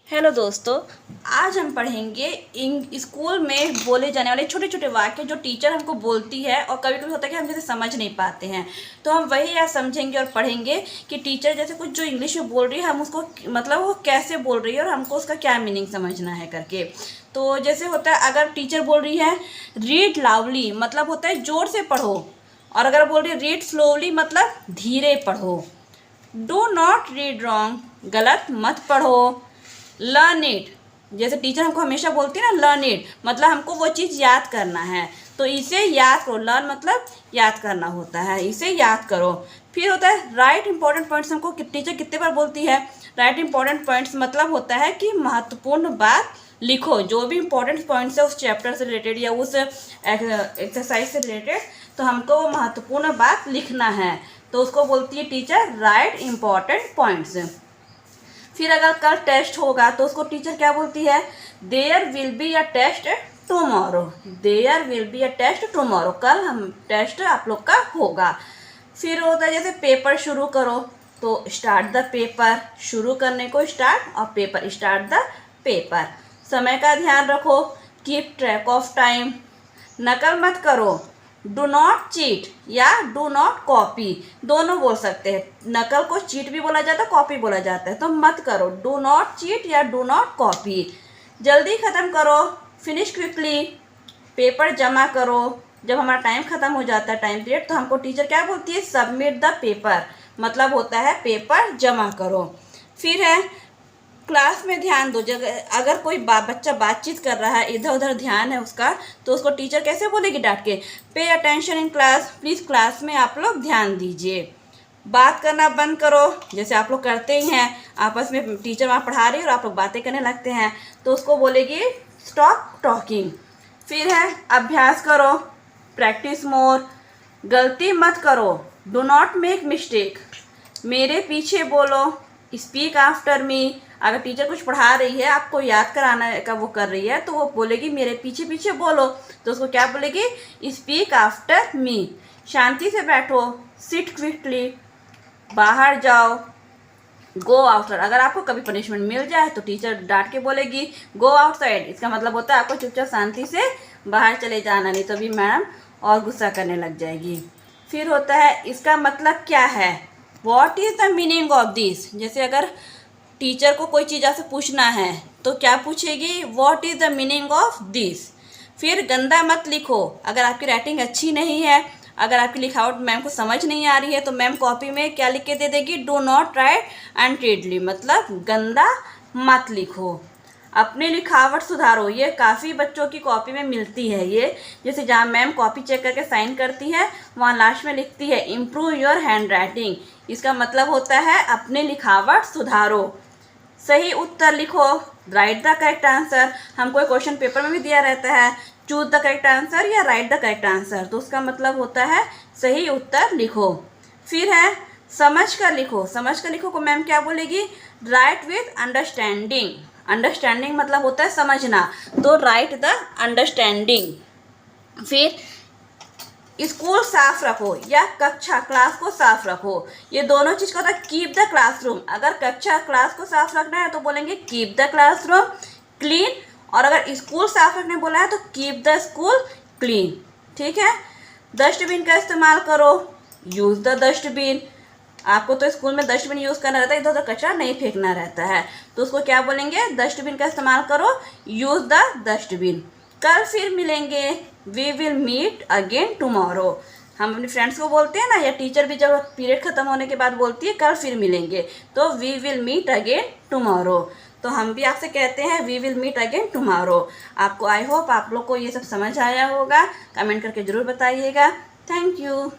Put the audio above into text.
Hello दोस्तों, आज हम पढ़ेंगे स्कूल में बोले जाने वाले छोटे छोटे वाक्य जो टीचर हमको बोलती है और कभी कभी होता है कि हम जैसे समझ नहीं पाते हैं। तो हम वही आज समझेंगे और पढ़ेंगे कि टीचर जैसे कुछ जो इंग्लिश में बोल रही है हम उसको मतलब वो कैसे बोल रही है और हमको उसका क्या मीनिंग समझना है करके। तो जैसे होता है अगर टीचर बोल रही है रीड लाउडली मतलब होता है ज़ोर से पढ़ो, और अगर बोल रही है रीड स्लोली मतलब धीरे पढ़ो। डू नॉट रीड रॉन्ग गलत मत पढ़ो। लर्न इट जैसे टीचर हमको हमेशा बोलती है ना, लर्न इट मतलब हमको वो चीज़ याद करना है, तो इसे याद करो। लर्न मतलब याद करना होता है, इसे याद करो। फिर होता है राइट इंपॉर्टेंट पॉइंट्स। हमको टीचर कितने बार बोलती है राइट इंपॉर्टेंट पॉइंट्स मतलब होता है कि महत्वपूर्ण बात लिखो। जो भी इंपॉर्टेंट पॉइंट्स है उस चैप्टर से रिलेटेड या उस एक्सरसाइज से रिलेटेड, तो हमको वो महत्वपूर्ण बात लिखना है, तो उसको बोलती है टीचर राइट इंपॉर्टेंट पॉइंट्स। फिर अगर कल टेस्ट होगा तो उसको टीचर क्या बोलती है, there will be a test tomorrow. There will be a test tomorrow, कल हम टेस्ट आप लोग का होगा। फिर होता है जैसे पेपर शुरू करो तो स्टार्ट द पेपर, शुरू करने को स्टार्ट और पेपर स्टार्ट द पेपर। समय का ध्यान रखो, कीप ट्रैक ऑफ टाइम। नकल मत करो, डू नॉट चीट या डू नॉट कॉपी, दोनों बोल सकते हैं। नकल को चीट भी बोला जाता है, कॉपी बोला जाता है, तो मत करो डू नॉट चीट या डू नॉट कॉपी। जल्दी ख़त्म करो, फिनिश क्विकली। पेपर जमा करो, जब हमारा टाइम ख़त्म हो जाता है टाइम पीरियड, तो हमको टीचर क्या बोलती है, सबमिट द पेपर मतलब होता है पेपर जमा करो। फिर है क्लास में ध्यान दो। जगह अगर कोई बच्चा बातचीत कर रहा है, इधर उधर ध्यान है उसका, तो उसको टीचर कैसे बोलेगी डांट के, pay attention in class, please class में आप लोग ध्यान दीजिए। बात करना बंद करो, जैसे आप लोग करते ही हैं आपस में, टीचर वहाँ पढ़ा रही है और आप लोग बातें करने लगते हैं, तो उसको बोलेगी स्टॉप टॉकिंग। फिर है अभ्यास करो, प्रैक्टिस मोर। गलती मत करो, डू नॉट मेक मिस्टेक। मेरे पीछे बोलो, स्पीक आफ्टर मी। अगर टीचर कुछ पढ़ा रही है, आपको याद कराना का वो कर रही है, तो वो बोलेगी मेरे पीछे पीछे बोलो, तो उसको क्या बोलेगी, स्पीक आफ्टर मी। शांति से बैठो, सिट क्विकली। बाहर जाओ, गो आउटसाइड। अगर आपको कभी पनिशमेंट मिल जाए तो टीचर डांट के बोलेगी गो आउटसाइड, इसका मतलब होता है आपको चुपचाप शांति से बाहर चले जाना, नहीं तो भी मैडम और गुस्सा करने लग जाएगी। फिर होता है इसका मतलब क्या है, what is the meaning of this. जैसे अगर टीचर को कोई चीज़ आपसे पूछना है तो क्या पूछेगी, what is the meaning of this. फिर गंदा मत लिखो, अगर आपकी राइटिंग अच्छी नहीं है, अगर आपकी लिखावट मैम को समझ नहीं आ रही है, तो मैम कॉपी में क्या लिख के दे देगी, डू नॉट राइट अनरीडली मतलब गंदा मत लिखो। अपनी लिखावट सुधारो, ये काफ़ी बच्चों की कॉपी में मिलती है ये। जैसे जहाँ मैम कॉपी चेक करके साइन करती है, वहाँ लास्ट में लिखती है इम्प्रूव योर हैंड राइटिंग, इसका मतलब होता है अपनी लिखावट सुधारो। सही उत्तर लिखो, राइट द करेक्ट आंसर। हमको क्वेश्चन पेपर में भी दिया रहता है चूज द करेक्ट आंसर या राइट द करेक्ट आंसर, तो उसका मतलब होता है सही उत्तर लिखो। फिर है समझ कर लिखो। समझ कर लिखो को मैम क्या बोलेगी, राइट विथ अंडरस्टैंडिंग। अंडरस्टैंडिंग मतलब होता है समझना, तो राइट द अंडरस्टैंडिंग। फिर स्कूल साफ रखो या कक्षा क्लास को साफ रखो, ये दोनों चीज़ का होता है कीप द क्लासरूम। अगर कक्षा क्लास को साफ रखना है तो बोलेंगे कीप द क्लासरूम क्लीन, और अगर स्कूल साफ रखने बोला है तो कीप द स्कूल क्लीन। ठीक है, डस्टबिन का इस्तेमाल करो, यूज़ द डस्टबिन। आपको तो स्कूल में डस्टबिन यूज़ करना रहता है, इधर उधर कचरा नहीं फेंकना रहता है, तो उसको क्या बोलेंगे, डस्टबिन का इस्तेमाल करो, यूज़ द डस्टबिन। कल फिर मिलेंगे, we will meet again tomorrow. हम अपने फ्रेंड्स को बोलते हैं ना, या टीचर भी जब पीरियड ख़त्म होने के बाद बोलती है कल फिर मिलेंगे, तो we will meet again tomorrow. तो हम भी आपसे कहते हैं we will meet again tomorrow. आपको आई होप आप लोग को ये सब समझ आया होगा, कमेंट करके ज़रूर बताइएगा। Thank you.